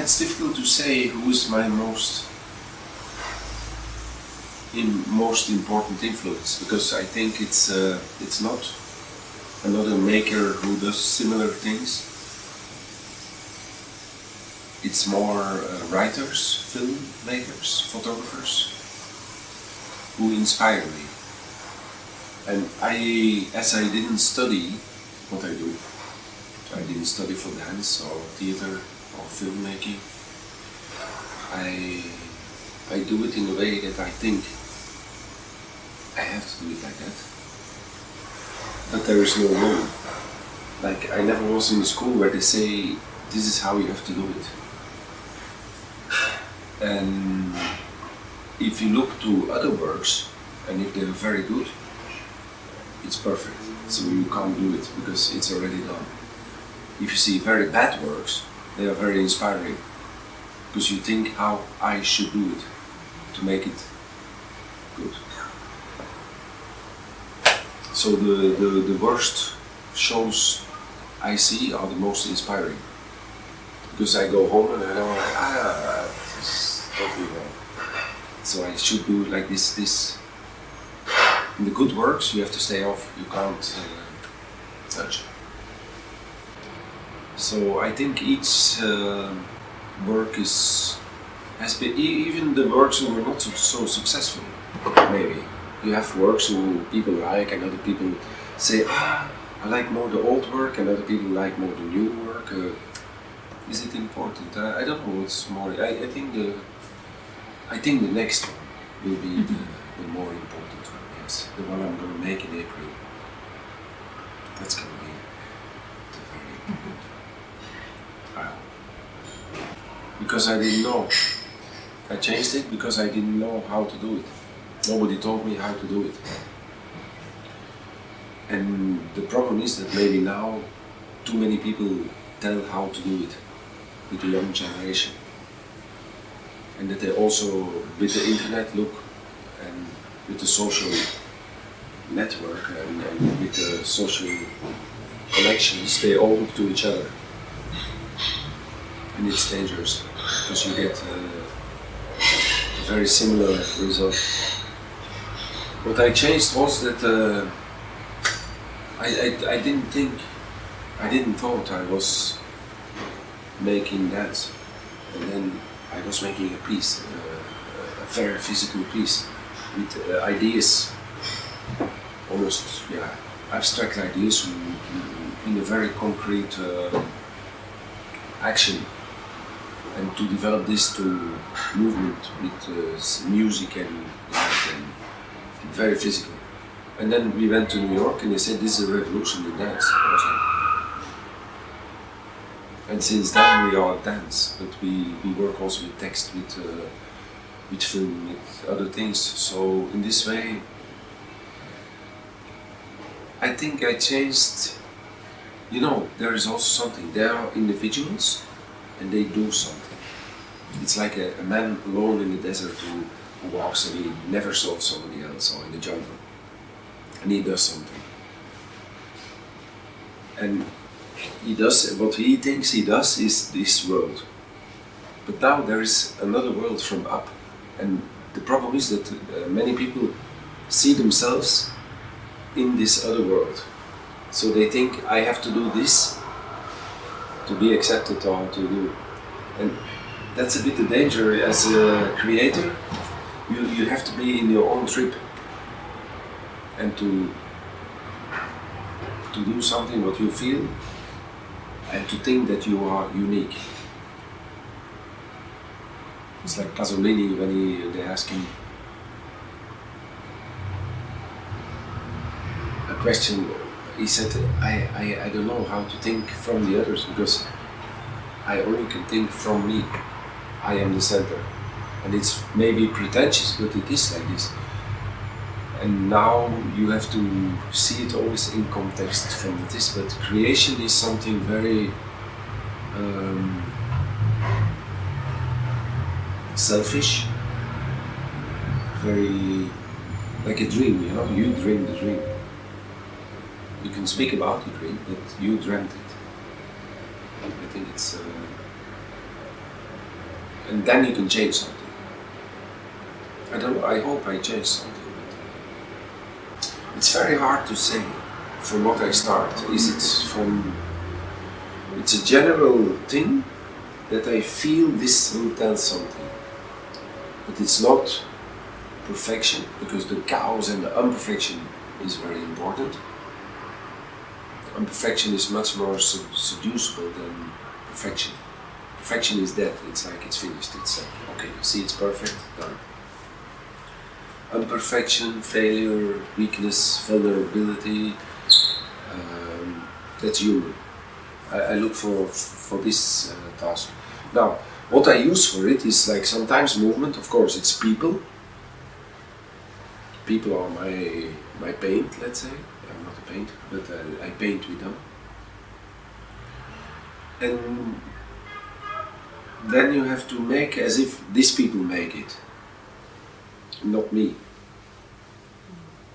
it's difficult to say who is my most important influence, because I think it's not another maker who does similar things. It's more writers, filmmakers, photographers who inspire me. And as I didn't study what I do, I didn't study for dance or theater or filmmaking, I do it in a way that I think I have to do it like that. But there is no rule. Like, I never was in a school where they say, this is how you have to do it. And if you look to other works, and if they're very good, it's perfect. So you can't do it because it's already done. If you see very bad works, they are very inspiring, because you think how I should do it to make it good. So the worst shows I see are the most inspiring, because I go home and I know, it's totally wrong. So I should do it like this. In the good works you have to stay off, you can't touch. So I think each work has been, even the works who were not so successful, maybe. You have works who people like and other people say, I like more the old work, and other people like more the new work. Is it important? I don't know what's more. I think the next one will be the more important one, yes. The one I'm going to make in April. That's going to be the very important one. Because I didn't know. I changed it because I didn't know how to do it. Nobody told me how to do it. And the problem is that maybe now too many people tell how to do it with the young generation. And that they also, with the internet, look, and with the social network and with the social connections, they all look to each other. And it's dangerous, because you get a very similar result. What I changed was that I didn't thought I was making dance, and then I was making a piece, a very physical piece with ideas, almost abstract ideas in a very concrete action, and to develop this to movement with music and art and very physical. And then we went to New York and they said, this is a revolution in dance. And since then we are dance, but we work also with text, with film, with other things. So in this way, I think I changed. You know, there is also something. There are individuals and they do something. It's like a man alone in the desert who walks and he never saw somebody else, or in the jungle, and he does something. And he does, what he thinks he does is this world. But now there is another world from up. And the problem is that many people see themselves in this other world. So they think, I have to do this to be accepted or to do. And that's a bit the danger as a creator. You have to be in your own trip and to do something what you feel, and to think that you are unique. It's like Pasolini when they ask him a question. He said, I don't know how to think from the others, because I only can think from me. I am the center. And it's maybe pretentious, but it is like this. And now you have to see it always in context from this. But creation is something very selfish, very like a dream, you know, you dream the dream. You can speak about the dream, but you dreamt it. I think it's And then you can change something. I don't know, I hope I change something. But it's very hard to say from what I start. It's a general thing that I feel this will tell something. But it's not perfection, because the chaos and the imperfection is very important. Imperfection is much more seducible than perfection. Perfection is dead, it's like it's finished, it's like, okay, you see it's perfect, done. Imperfection, failure, weakness, vulnerability, that's human. I look for this task. Now, what I use for it is like sometimes movement, of course, it's people. People are my paint, let's say. I'm not a painter, but I paint with them. And then you have to make as if these people make it, not me.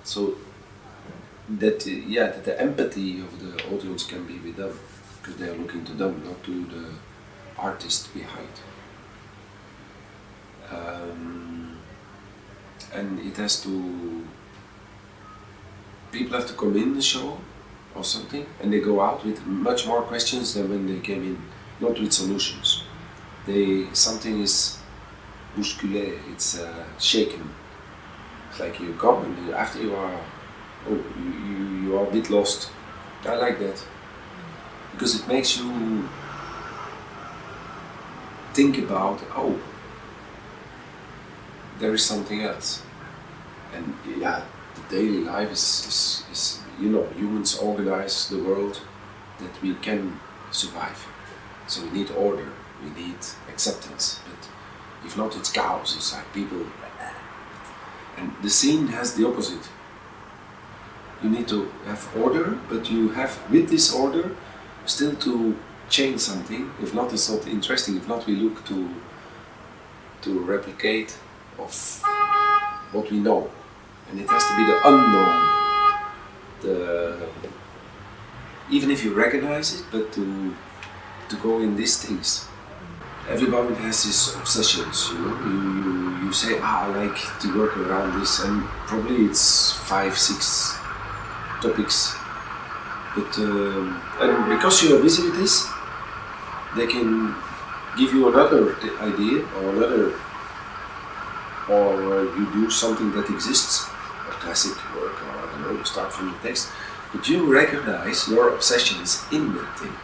So that that the empathy of the audience can be with them, because they are looking to them, not to the artist behind. And it has to, people have to come in the show or something, and they go out with much more questions than when they came in, not with solutions. Something is bousculé, it's shaken. It's like you come and after you are, you are a bit lost. I like that, because it makes you think about, there is something else. And the daily life is humans organize the world that we can survive. So we need order, we need acceptance, but if not, it's chaos, it's like people. And the scene has the opposite. You need to have order, but you have, with this order, still to change something. If not, it's not interesting. If not, we look to replicate of what we know. And it has to be the unknown. Even if you recognize it, but to go in these things. Everybody has these obsessions, you say, I like to work around this, and probably it's 5-6 topics. But and because you are busy with this, they can give you another idea or you do something that exists, a classic work, or I don't know, you start from the text, but you recognize your obsessions in that thing.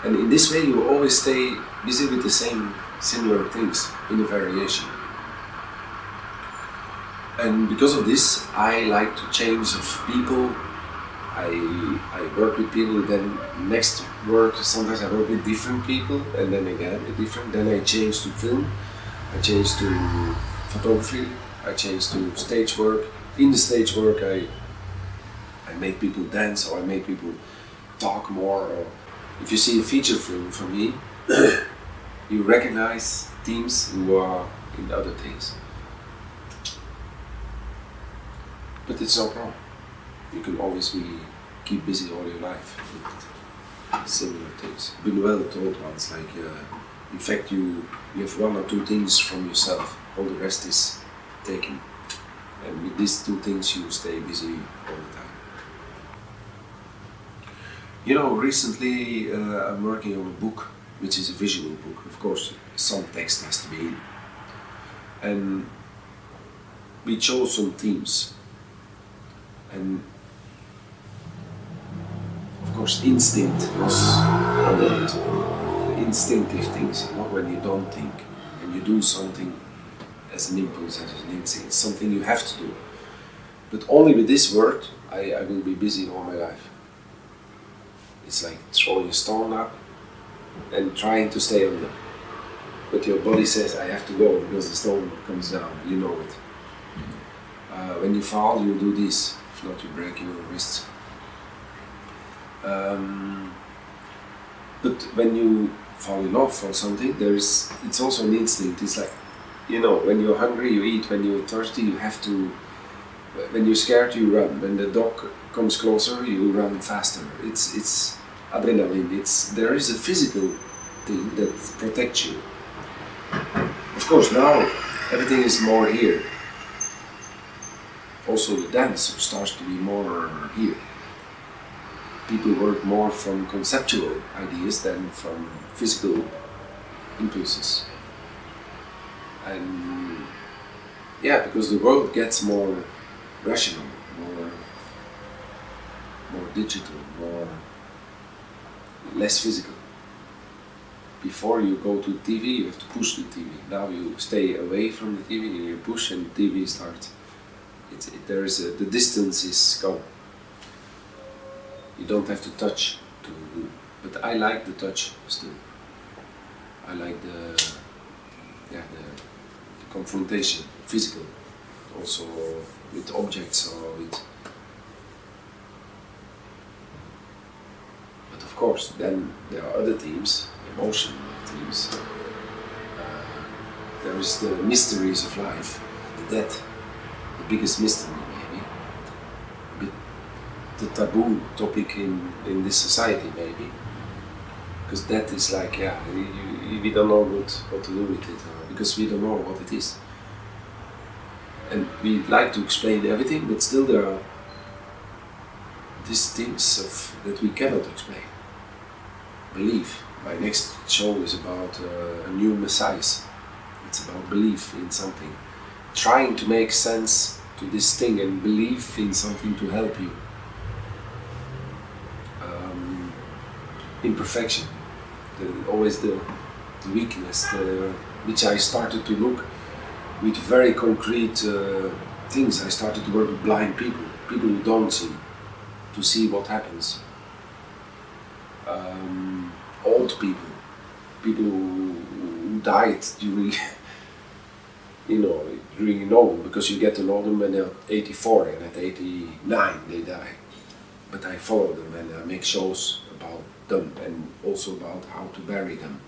And in this way you always stay busy with the same similar things in a variation. And because of this, I like to change of people. I work with people, then next work, sometimes I work with different people, and then again with different, then I change to film, I change to photography, I change to stage work. In the stage work I make people dance, or I make people talk more. Or if you see a feature film from me, you recognize themes who are in other things. But it's no problem. You can always keep busy all your life with similar things. Been well told once, like in fact you have 1 or 2 things from yourself, all the rest is taken. And with these 2 things you stay busy all the time. Recently I'm working on a book, which is a visual book. Of course, some text has to be in. And we chose some themes. And of course, instinct was on it. The instinctive things, when you don't think and you do something as an impulse, as an instinct, it's something you have to do. But only with this word, I will be busy all my life. It's like throwing a stone up and trying to stay under. But your body says, I have to go because the stone comes down, you know it. When you fall, you do this. If not, you break your wrists. But when you fall in love or something, it's also an instinct. It's like, when you're hungry, you eat. When you're thirsty, you have to. When you're scared, you run. When the dog comes closer, you run faster. It's adrenaline. There is a physical thing that protects you. course, now everything is more here. Also the dance starts to be more here. People work more from conceptual ideas than from physical impulses. And yeah, because the world gets more rational, more digital, less physical. Before you go to TV, you have to push the TV. Now you stay away from the TV and you push, and the TV starts. The distance is gone. You don't have to touch to do. But I like the touch still. I like the confrontation, physical, also with objects or with. But of course, then there are other themes, emotional themes. There is the mysteries of life, the death, the biggest mystery maybe, the taboo topic in this society maybe, because death is like, we don't know what to do with it, because we don't know what it is. And we like to explain everything, but still there are these things that we cannot explain. Belief. My next show is about a new Messiah. It's about belief in something. Trying to make sense to this thing and believe in something to help you. Imperfection. Always the weakness, which I started to look with very concrete things. I started to work with blind people who don't see, to see what happens. Old people who died during, during an album, because you get to know them when they're 84 and at 89 they die. But I follow them and I make shows about them and also about how to bury them.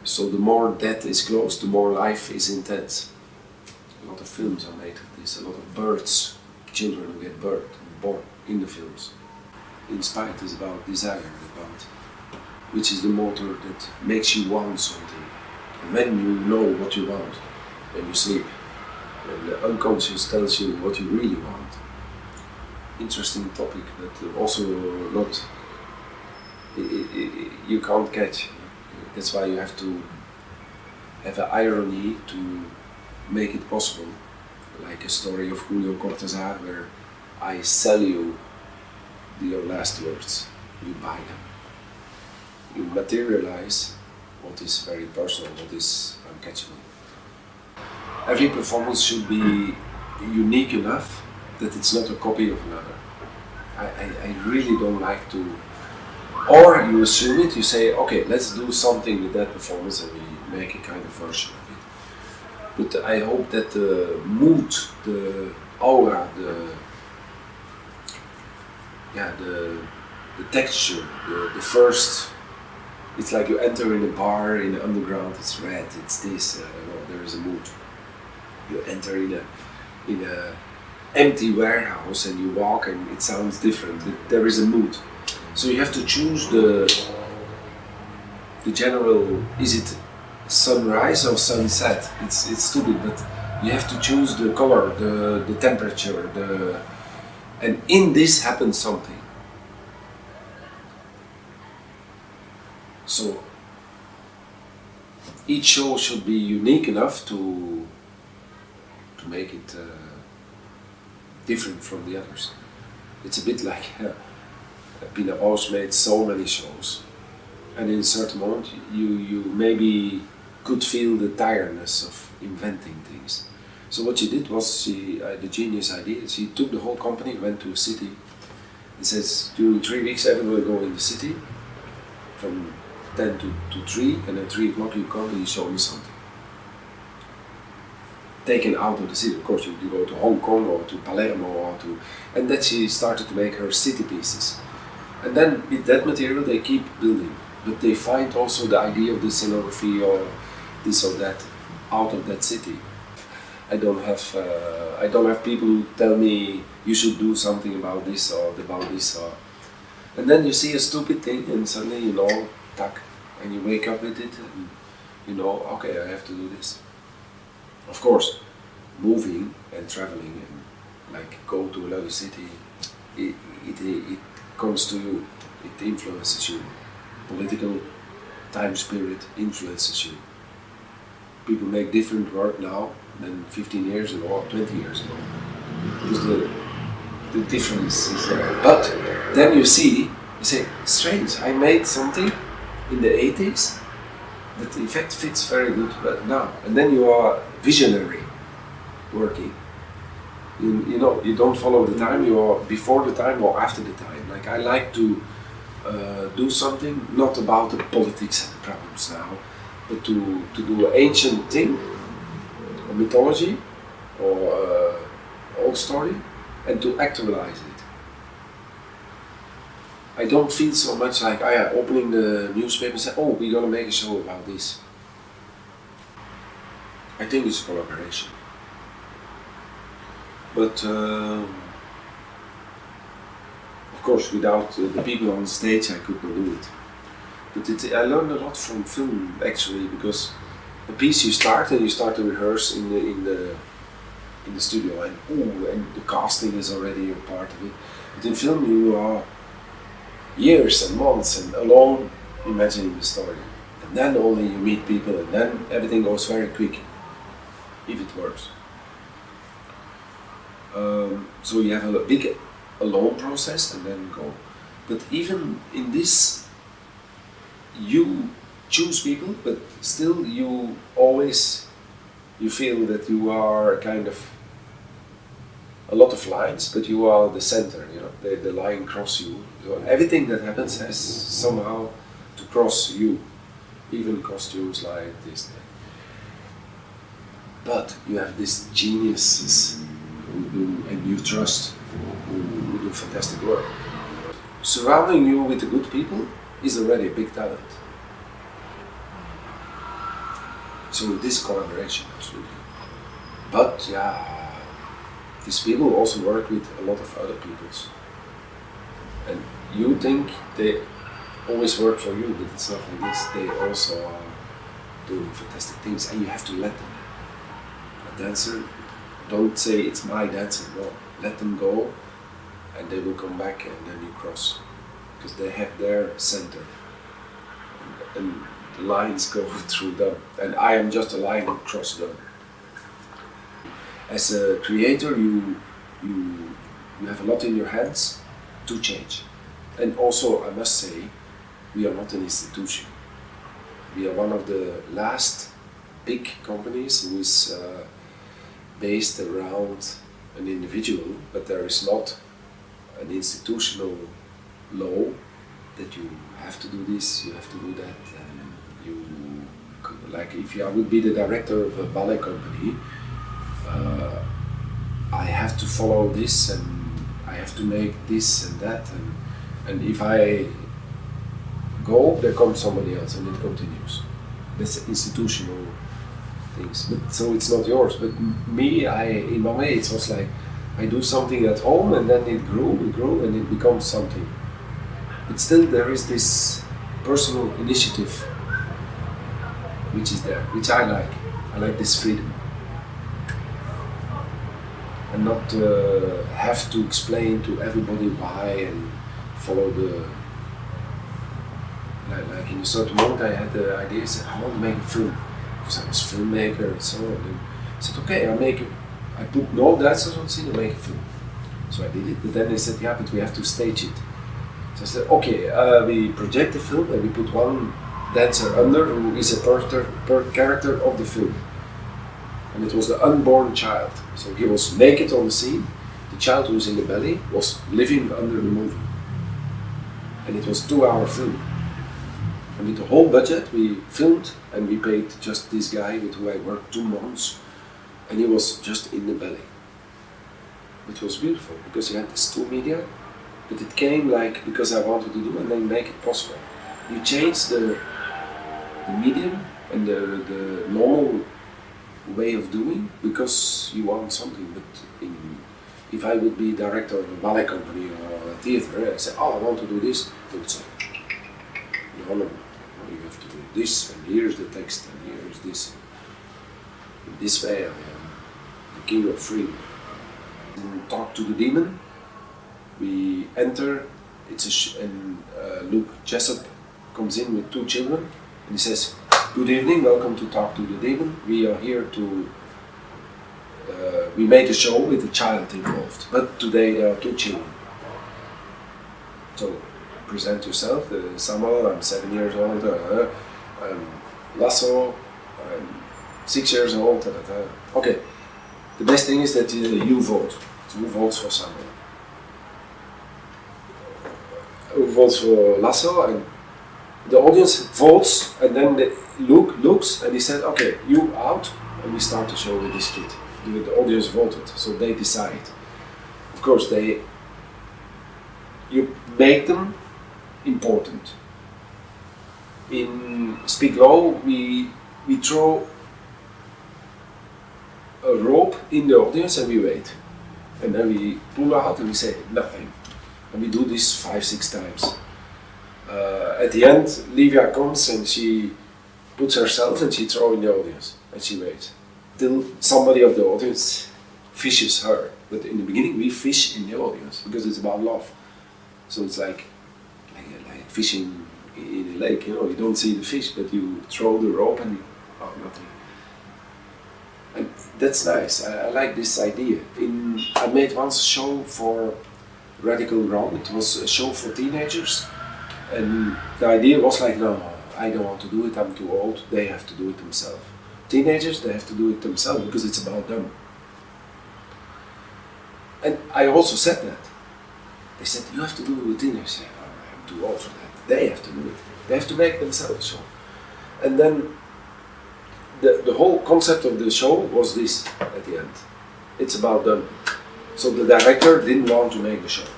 So the more death is close, the more life is intense. A lot of films are made of this, a lot of births, children who get born in the films. Inspired is about desire, about which is the motor that makes you want something. And when you know what you want, when you sleep, when the unconscious tells you what you really want. Interesting topic, but also not, you can't catch. That's why you have to have an irony to make it possible. Like a story of Julio Cortázar, where I sell you your last words, you buy them. You materialize what is very personal, what is uncatchable. Every performance should be unique enough that it's not a copy of another. I really don't like to, or you assume it, you say, okay, let's do something with that performance and we make a kind of version of it. But I hope that the mood, the aura, the texture, the first, it's like you enter in a bar in the underground, it's red, it's this, I don't know, there is a mood. You enter in a empty warehouse and you walk and it sounds different, there is a mood. So you have to choose the general, is it sunrise or sunset? It's stupid, but you have to choose the color, the temperature, and in this happens something. So each show should be unique enough to make it different from the others. It's a bit like Pina Bausch made so many shows, and in a certain moment you maybe could feel the tiredness of inventing things. So what she did was, the genius idea, she took the whole company, went to a city, and says, during 3 weeks everyone will go in the city, from 10 to 3, and at 3 o'clock you come and you show me something. Taken out of the city, of course you go to Hong Kong or to Palermo or and then she started to make her city pieces. And then with that material they keep building, but they find also the idea of the scenography or this or that out of that city. I don't have people who tell me you should do something about this or about this, and then you see a stupid thing and suddenly tack, and you wake up with it. And you know, okay, I have to do this. Of course, moving and traveling and like go to another city, it comes to you, it influences you. Political time spirit influences you. People make different work now than 15 years ago or 20 years ago. Because the difference is there. But then you say, strange, I made something in the 80s that in fact fits very good now. And then you are visionary working. You know, you don't follow the time, you are before the time or after the time. Like I like to do something, not about the politics and the problems now, but to do an ancient thing, or mythology, or old story, and to actualize it. I don't feel so much like opening the newspaper and say, oh, we're gonna make a show about this. I think it's a collaboration. But of course, without the people on stage, I could not do it. But I learned a lot from film actually, because a piece you start to rehearse in the studio, and the casting is already a part of it. But in film, you are years and months and alone imagining the story, and then only you meet people, and then everything goes very quick, if it works. So you have a big alone process and then go. But even in this, you choose people, but still you feel that you are kind of a lot of lines, but you are the center, you know, the line cross you. So everything that happens has somehow to cross you, even costumes like this. But you have these geniuses who do, and you trust, who do fantastic work. Surrounding you with the good people is already a big talent. So this collaboration, absolutely. But yeah, these people also work with a lot of other peoples. And you think they always work for you, but it's not like this. They also are doing fantastic things, and you have to let them. A dancer, don't say it's my dancer, no. Let them go, and they will come back, and then you cross. Because they have their center. And the lines go through them, and I am just a line across them. As a creator, you have a lot in your hands to change. And also, I must say, we are not an institution. We are one of the last big companies who is based around an individual, but there is not an institutional law that you have to do this, you have to do that, and you could, like if I would be the director of a ballet company, I have to follow this, and I have to make this and that, and if I go, there comes somebody else, and it continues. That's institutional things. But so it's not yours. But me, in my way, it was like I do something at home, and then it grew, and it becomes something. But still, there is this personal initiative, which is there, which I like. I like this freedom. And not have to explain to everybody why and follow the... Like in a certain moment I had the idea, I said, I want to make a film. Because I was a filmmaker and so on. And I said, okay, I put no dancers on scene and make a film. So I did it, but then they said, yeah, but we have to stage it. So I said, okay, we project the film and we put one dancer under who is a per character of the film. And it was the unborn child. So he was naked on the scene. The child who was in the belly was living under the movie. And it was a 2-hour film. And with the whole budget we filmed, and we paid just this guy with who I worked 2 months, and he was just in the belly. It was beautiful because he had this 2 media, but it came like because I wanted to do and then make it possible. You change the medium and the normal way of doing because you want something. But if I would be director of a ballet company or a theater, I say, oh, I want to do this, they would say, no, you have to do it. this, and here's the text, and here's this. In this way, I am the king of freedom. In Talk to the Demon, we enter, and Luke Jessup comes in with 2 children, and he says, "Good evening, welcome to Talk to the Demon. We are here to, we made a show with a child involved, but today there are 2 children. So, present yourself, Samuel, I'm 7 years old, I'm Lasso, I'm 6 years old, Okay, the best thing is that you vote. Who votes for Samuel? Who votes for Lasso? And the audience votes, and then Luke looks and he said, okay, you out, and we start the show with this kid. The audience voted, so they decide. Of course, you make them important. In Speak Low, we throw a rope in the audience and we wait. And then we pull out and we say nothing. And we do this 5-6 times. At the end, Livia comes and she puts herself and she throws in the audience and she waits till somebody of the audience fishes her. But in the beginning, we fish in the audience because it's about love. So it's like fishing in a lake. You don't see the fish, but you throw the rope and nothing. And that's nice. I like this idea. I made once a show for Radical Wrong. It was a show for teenagers, and the idea was like, no, I don't want to do it. I'm too old. They have to do it themselves. Teenagers, they have to do it themselves because it's about them. And I also said that. They said, you have to do it with teenagers. I said, oh, I'm too old for that. They have to do it. They have to make themselves a show. And then the whole concept of the show was this at the end. It's about them. So the director didn't want to make the show.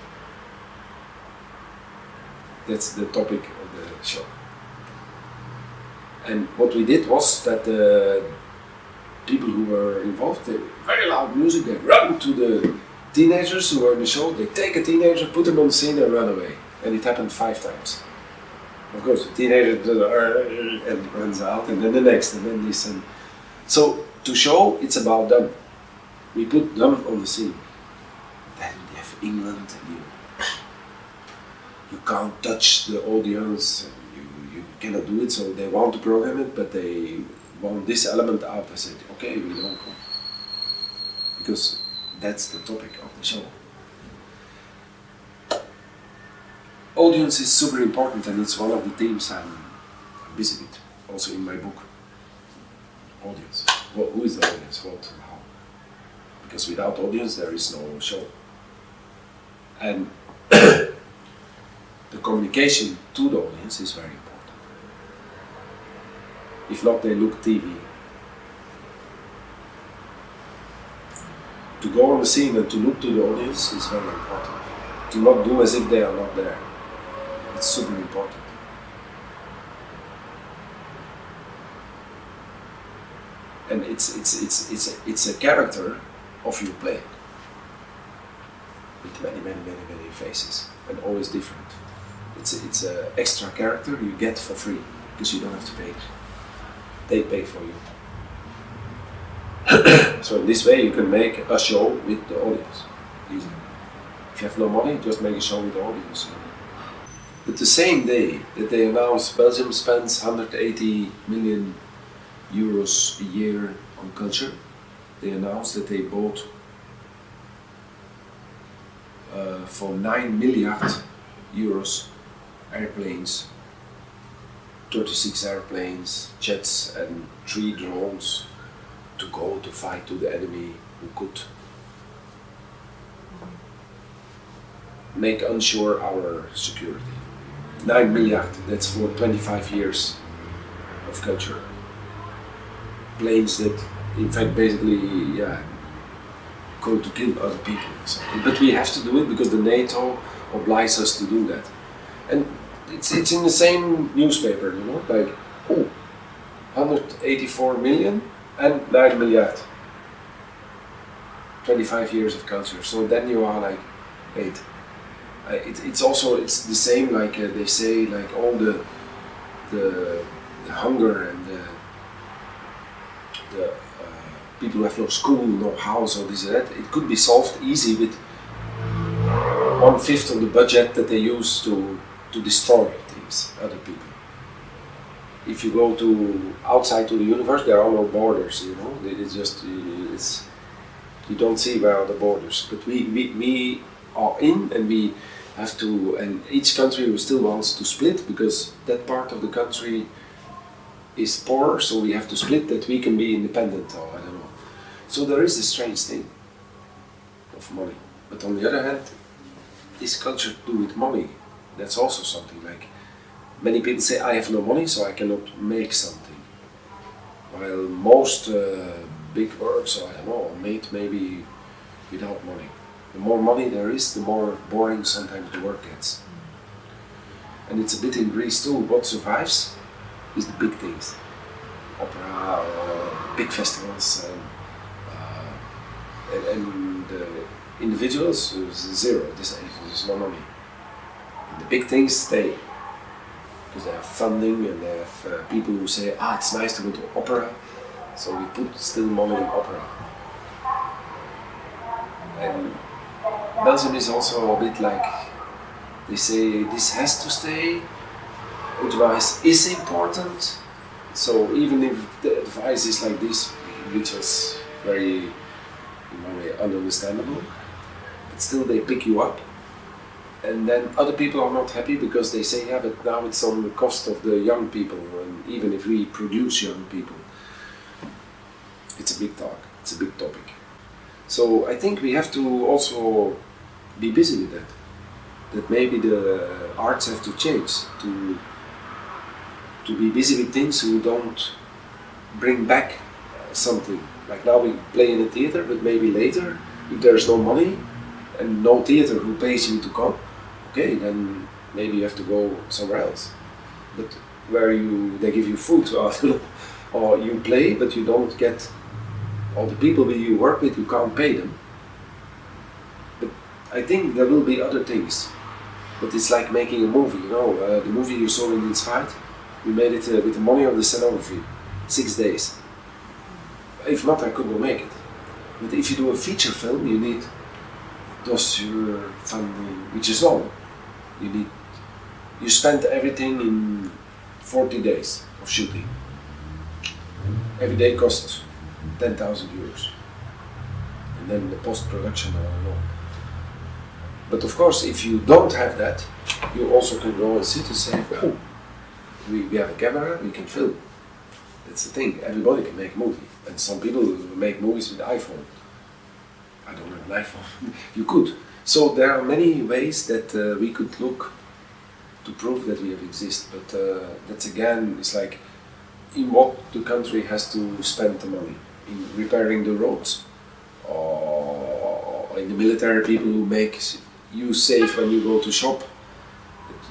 That's the topic of the show. And what we did was that the people who were involved, they very loud music, they run to the teenagers who were in the show, they take a teenager, put them on the scene and run away. And it happened 5 times. Of course, the teenager and runs out, and then the next, and then this. And so, to show, it's about them. We put them on the scene. Then you have England, and you can't touch the audience, and you cannot do it, so they want to program it, but they want this element out. I said, okay, we don't go. Because that's the topic of the show. Audience is super important, and it's one of the themes I'm busy with, also in my book. Audience. Well, who is the audience? What? How? Because without audience there is no show. And the communication to the audience is very important. If not, they look TV. To go on the scene and to look to the audience is very important. To not do as if they are not there. It's super important. And it's a character of your play with many faces and always different. It's an extra character you get for free because you don't have to pay. They pay for you. So in this way you can make a show with the audience easily. If you have no money, just make a show with the audience. But the same day that they announced Belgium spends 180 million euros a year on culture, they announced that they bought for 9 milliard euros airplanes, 36 airplanes, jets and 3 drones to go to fight to the enemy who could make unsure our security. 9 milliard, that's for 25 years of culture. Planes that, in fact, basically, go to kill other people. But we have to do it because the NATO obliges us to do that. And it's in the same newspaper, like, 184 million and 9 milliard. 25 years of culture. So then you are like, wait. It's the same, like they say, like all the the hunger and the people who have no school, no house, or this and that, it could be solved easy with 1/5 of the budget that they use to destroy things, other people. If you go to outside to the universe, there are no borders, you know. It is just, you don't see where are the borders. But we are in, and we have to, and each country still wants to split because that part of the country is poor, so we have to split that we can be independent, or I don't know. So there is a strange thing of money. But on the other hand, is culture to do with money? That's also something. Like many people say, I have no money, so I cannot make something. While most big works, or I don't know, are made maybe without money. The more money there is, the more boring sometimes the work gets. And it's a bit in Greece too. What survives is the big things. Opera, or big festivals, and individuals, zero. There's no money. And the big things stay. Because they have funding, and they have people who say, it's nice to go to opera, so we put still money in opera. And Belgium is also a bit like, they say this has to stay, Ultima is important, so even if the advice is like this, which was very, in one way, ununderstandable, but still they pick you up. And then other people are not happy because they say, but now it's on the cost of the young people, and even if we produce young people. It's a big talk, it's a big topic. So I think we have to also be busy with that. That maybe the arts have to change, to be busy with things who don't bring back something. Like now we play in a theater, but maybe later, if there's no money and no theater who pays you to come, okay, then maybe you have to go somewhere else. But where they give you food, or you play, but you don't get all the people you work with, you can't pay them. But I think there will be other things. But it's like making a movie, you know. The movie you saw in Inspired, we made it with the money of the scenography, 6 days. If not, I couldn't make it. But if you do a feature film, you need dossier, funding, which is all. You spend everything in 40 days of shooting. Every day costs 10,000 euros. And then the post-production, I don't know. But of course, if you don't have that, you also can go and sit and say, oh, we have a camera, we can film. That's the thing, everybody can make a movie. And some people make movies with iPhone. I don't have an iPhone. You could. So there are many ways that we could look to prove that we have exist. But that's again, it's like, in what the country has to spend the money? In repairing the roads? Or in the military people who make you safe when you go to shop?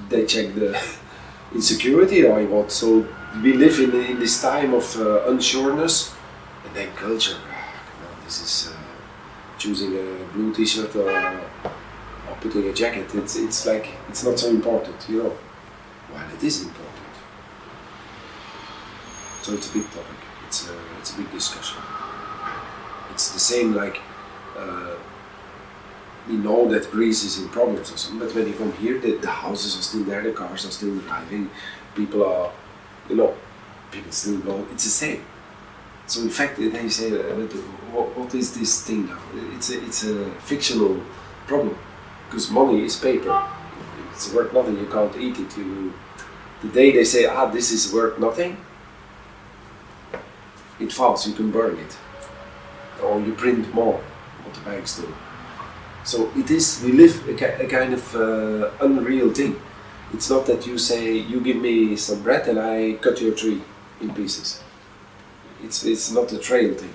They check the insecurity or what? So we live in this time of unsureness, and then culture. This is choosing a blue t-shirt or putting a jacket. It's like, it's not so important, you know. While it is important. So it's a big topic. It's a big discussion. It's the same like we know that Greece is in problems or something, but when you come here, the houses are still there, the cars are still driving, people are, you know, people still go. It's the same. So in fact, then you say, what is this thing now? It's a fictional problem, because money is paper. It's worth nothing. You can't eat it. The day they say, this is worth nothing, it falls. You can burn it, or you print more. What the banks do. So it is. We live a kind of unreal thing. It's not that you say, you give me some bread and I cut your tree in pieces. It's not a trail thing.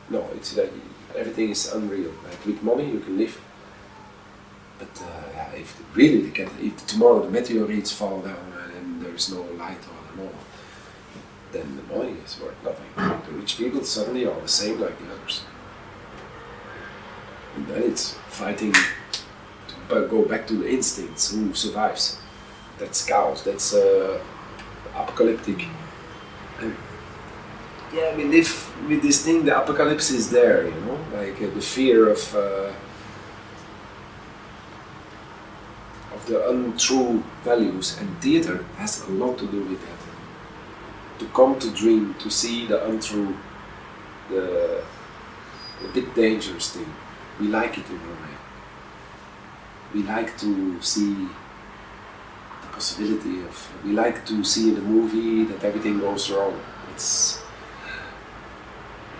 No, it's like everything is unreal. Like with money you can live. But if really if tomorrow the meteorites fall down and there is no light or no, then the money is worth nothing. The rich people suddenly are the same like the others. And then it's fighting to go back to the instincts. Who survives? That's chaos. That's apocalyptic And yeah, we live with this thing, the apocalypse is there, you know, like the fear of the untrue values, and theater has a lot to do with that. To come to dream, to see the untrue, the bit dangerous thing. We like it in a way. We like to see the possibility of, we like to see in a movie that everything goes wrong.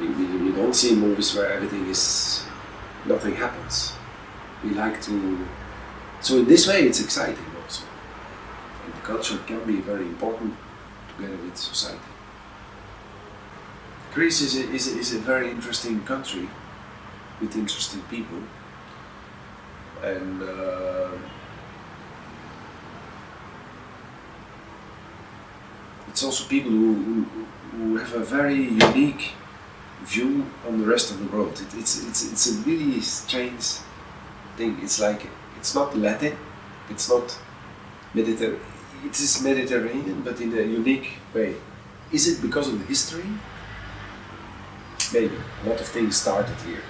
We don't see movies where everything is, nothing happens. We like to, so in this way it's exciting also. And the culture can be very important together with society. Greece is a very interesting country with interesting people, and it's also people who have a very unique view on the rest of the world. It's a really strange thing. It's like, it's not Latin, it's not Mediterranean. It is Mediterranean, but in a unique way. Is it because of the history? Maybe. A lot of things started here.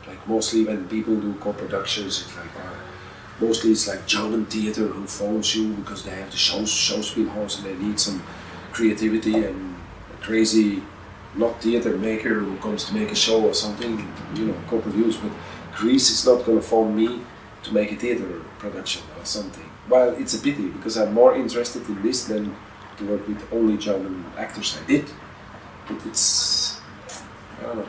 Like mostly when people do co-productions, it's like mostly it's like German theater who phones you because they have the showspiel house and they need some creativity, and a crazy not theater maker who comes to make a show or something, you know, co-produce. But Greece is not going to phone me to make a theater production or something. Well, it's a pity, because I'm more interested in this than to work with only German actors. I did, but it's, I don't know.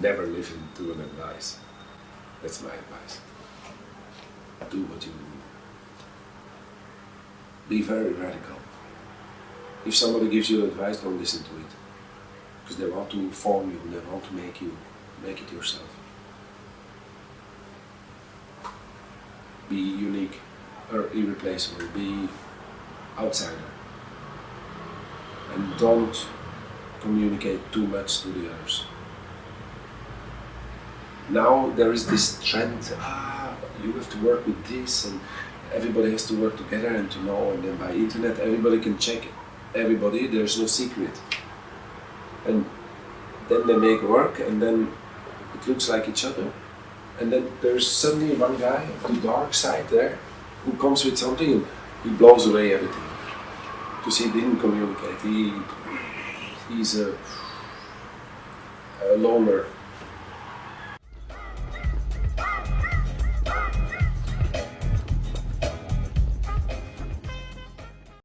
Never listen to an advice. That's my advice. Do what you do. Be very radical. If somebody gives you advice, don't listen to it, because they want to form you, they want to make it yourself. Be unique or irreplaceable, be outsider, and don't communicate too much to the others. Now there is this trend, you have to work with this, and everybody has to work together and to know, and then by internet everybody can check everybody, there's no secret. And then they make work, and then it looks like each other. And then there's suddenly one guy of the dark side there who comes with something and he blows away everything. Because he didn't communicate. He's a loner.